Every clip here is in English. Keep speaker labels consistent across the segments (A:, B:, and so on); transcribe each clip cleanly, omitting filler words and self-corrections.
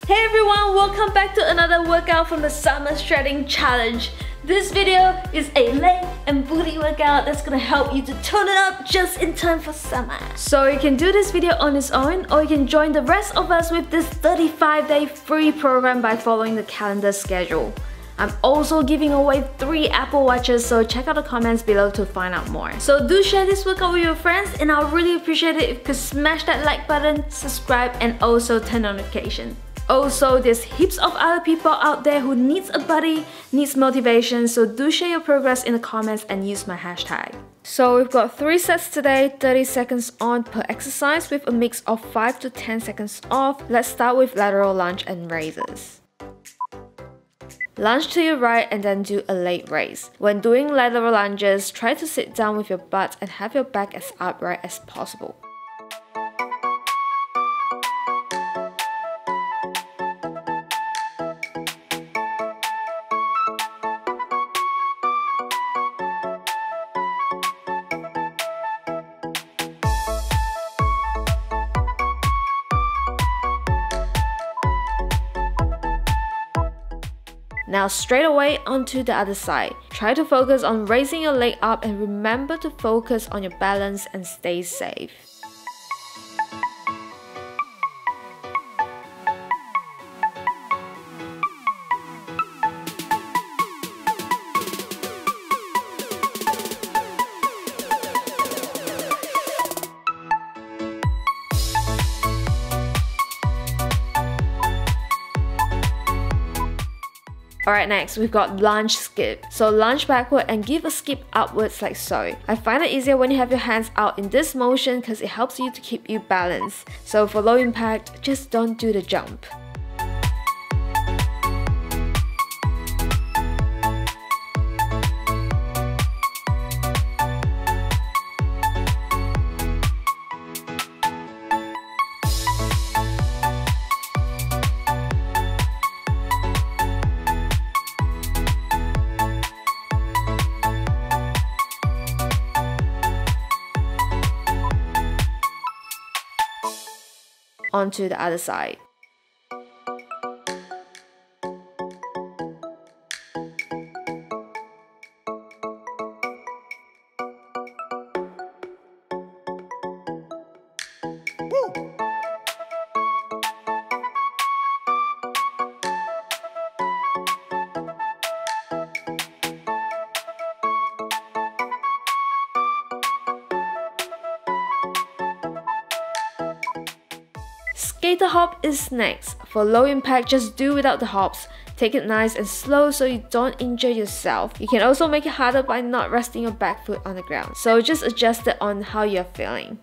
A: Hey everyone, welcome back to another workout from the Summer Shredding Challenge. This video is a leg and booty workout that's gonna help you to tone it up just in time for summer. So you can do this video on its own, or you can join the rest of us with this 35-day free program by following the calendar schedule. I'm also giving away 3 Apple Watches, so check out the comments below to find out more. So do share this workout with your friends, and I'll really appreciate it if you could smash that like button, subscribe, and also turn notifications. Also, there's heaps of other people out there who needs a buddy, needs motivation, so do share your progress in the comments and use my hashtag. So we've got 3 sets today, 30 seconds on per exercise with a mix of 5 to 10 seconds off. Let's start with lateral lunge and raises. Lunge to your right and then do a leg raise. When doing lateral lunges, try to sit down with your butt and have your back as upright as possible. Now straight away onto the other side. Try to focus on raising your leg up and remember to focus on your balance and stay safe. Alright, next we've got lunge skip. So lunge backward and give a skip upwards like so. I find it easier when you have your hands out in this motion because it helps you to keep you balanced. So for low impact, just don't do the jump. Onto the other side. Skater hop is next. For low impact, just do without the hops. Take it nice and slow so you don't injure yourself. You can also make it harder by not resting your back foot on the ground. So just adjust it on how you're feeling.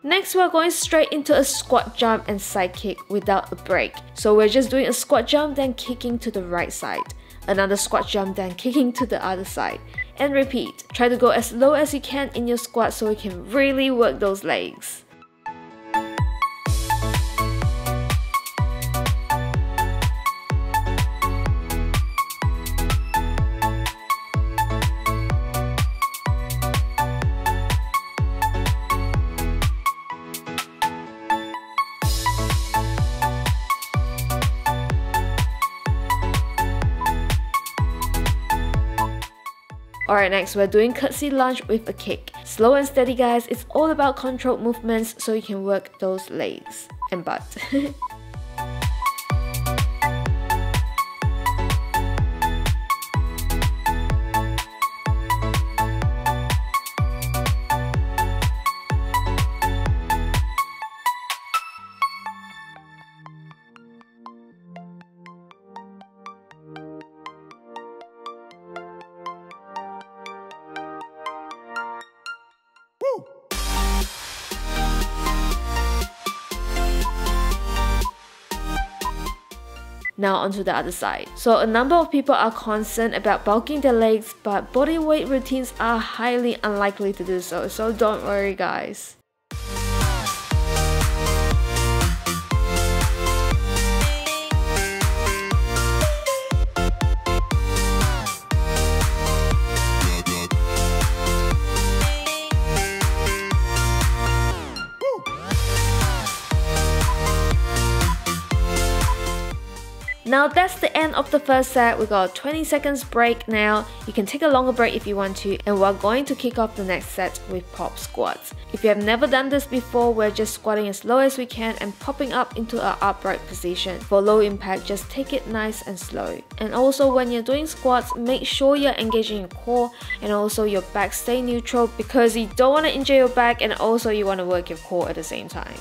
A: Next, we're going straight into a squat jump and side kick without a break. So we're just doing a squat jump, then kicking to the right side. Another squat jump, then kicking to the other side. And repeat. Try to go as low as you can in your squat so you can really work those legs. Alright, next we're doing Curtsy Lunge with a kick. Slow and steady guys, it's all about controlled movements so you can work those legs and butt. Now onto the other side. So a number of people are concerned about bulking their legs, but body weight routines are highly unlikely to do so, so don't worry guys. Now that's the end of the first set. We got a 20 seconds break now. You can take a longer break if you want to, and we're going to kick off the next set with pop squats. If you have never done this before, we're just squatting as low as we can and popping up into an upright position. For low impact, just take it nice and slow. And also when you're doing squats, make sure you're engaging your core and also your back stay neutral, because you don't want to injure your back and also you want to work your core at the same time.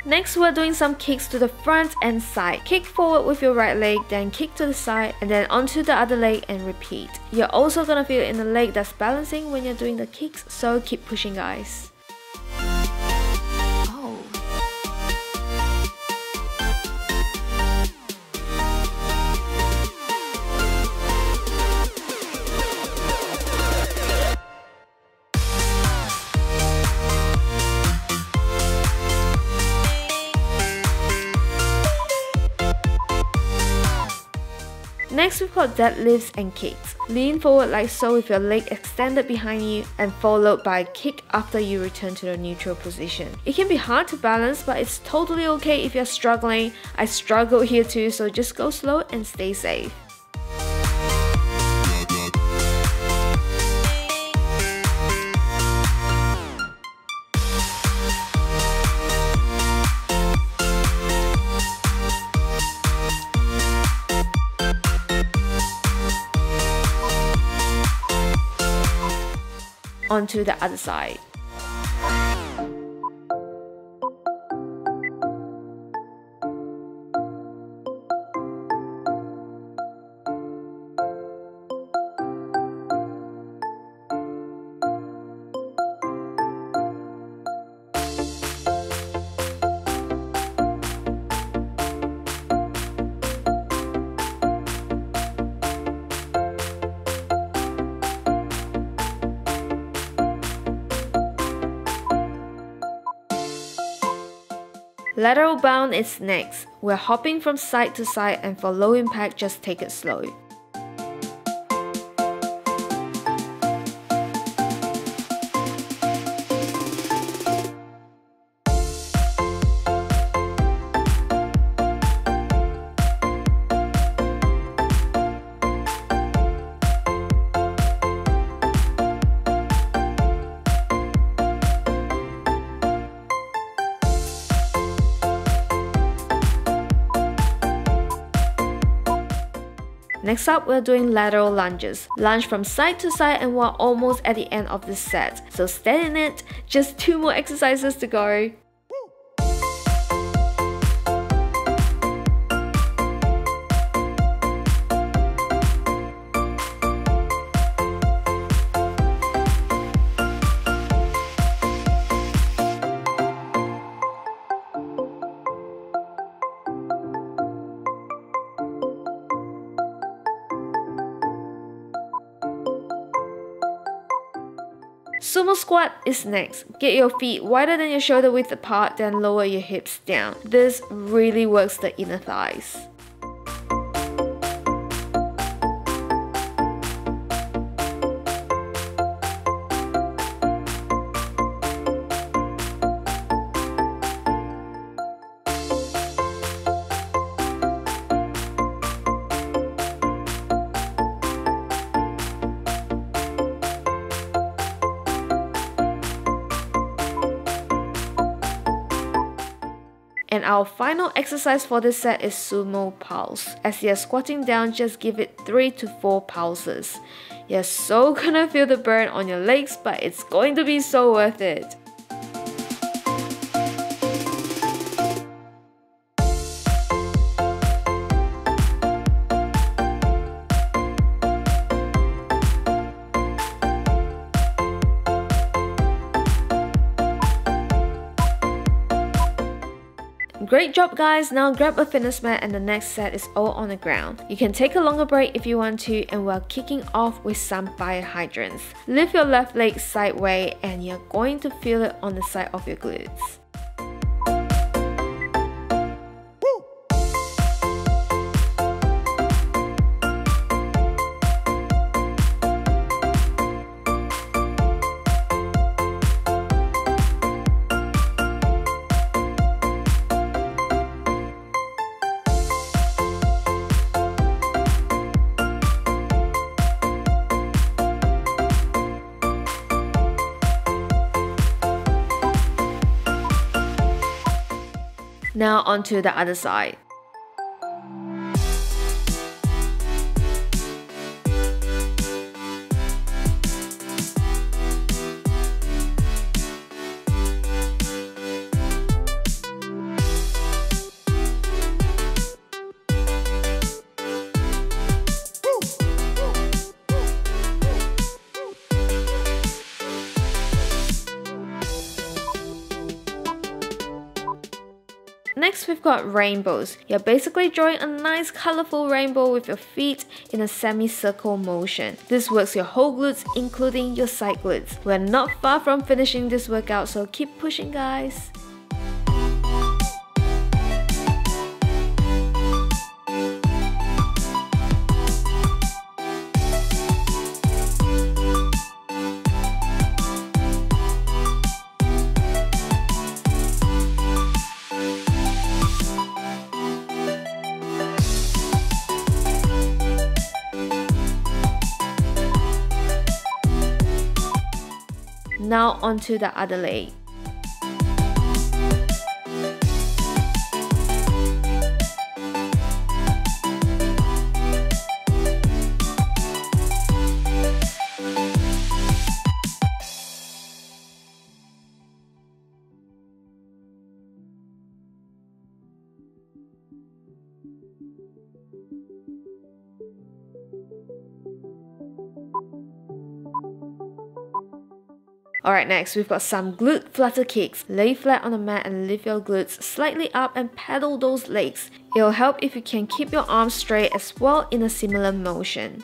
A: Next, we're doing some kicks to the front and side. Kick forward with your right leg, then kick to the side, and then onto the other leg and repeat. You're also gonna feel it in the leg that's balancing when you're doing the kicks, so keep pushing, guys. Next, we've got deadlifts and kicks. Lean forward like so with your leg extended behind you and followed by a kick after you return to the neutral position. It can be hard to balance, but it's totally okay if you're struggling. I struggled here too, so just go slow and stay safe. Onto the other side. Lateral bound is next. We're hopping from side to side, and for low impact, just take it slow. Next up, we're doing lateral lunges. Lunge from side to side, and we're almost at the end of this set. So stay in it, just 2 more exercises to go. Sumo squat is next. Get your feet wider than your shoulder width apart, then lower your hips down. This really works the inner thighs. And our final exercise for this set is Sumo Pulse. As you're squatting down, just give it 3 to 4 pulses. You're so gonna feel the burn on your legs, but it's going to be so worth it. Great job guys, now grab a fitness mat and the next set is all on the ground. You can take a longer break if you want to, and we're kicking off with some fire hydrants. Lift your left leg sideways and you're going to feel it on the side of your glutes. Now onto the other side. Next we've got rainbows. You're basically drawing a nice colorful rainbow with your feet in a semicircle motion. This works your whole glutes, including your side glutes. We're not far from finishing this workout, so keep pushing guys. Now onto the other leg. Alright, next we've got some glute flutter kicks. Lay flat on the mat and lift your glutes slightly up and pedal those legs. It'll help if you can keep your arms straight as well in a similar motion.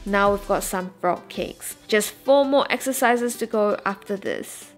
A: Now we've got some frog kicks. Just 4 more exercises to go after this.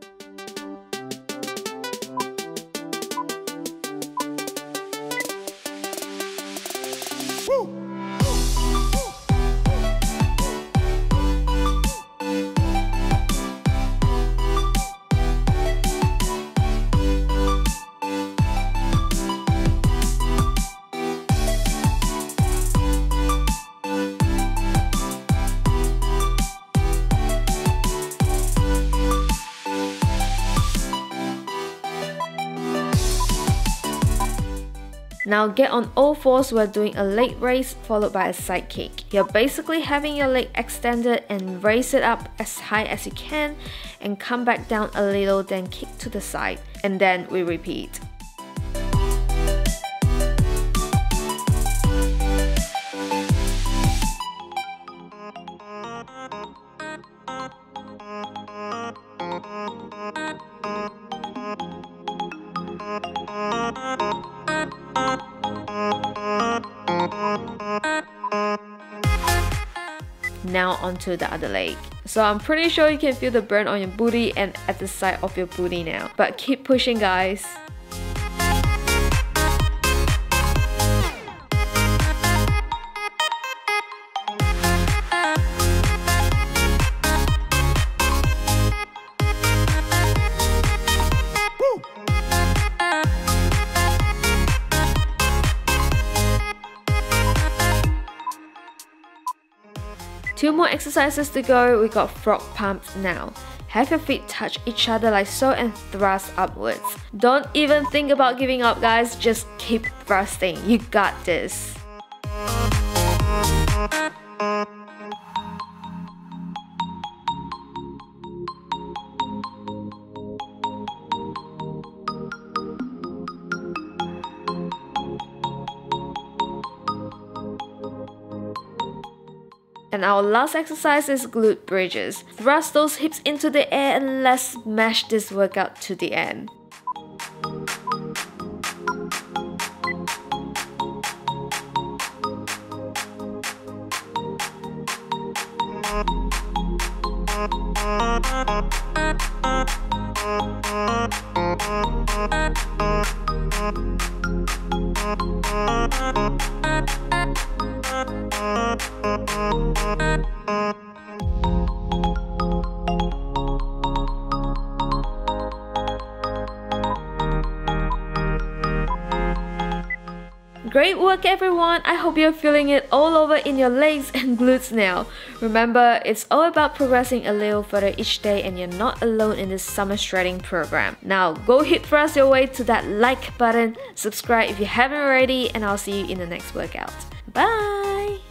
A: Now get on all fours. We're doing a leg raise followed by a side kick. You're basically having your leg extended and raise it up as high as you can and come back down a little, then kick to the side, and then we repeat. Now onto the other leg. So I'm pretty sure you can feel the burn on your booty and at the side of your booty now. But keep pushing guys. Two more exercises to go. We got frog pumps now. Have your feet touch each other like so and thrust upwards. Don't even think about giving up guys, just keep thrusting. You got this. And our last exercise is glute bridges. Thrust those hips into the air and let's smash this workout to the end. Great work everyone! I hope you're feeling it all over in your legs and glutes now. Remember, it's all about progressing a little further each day and you're not alone in this summer shredding program. Now go hip thrust your way to that like button, subscribe if you haven't already, and I'll see you in the next workout. Bye!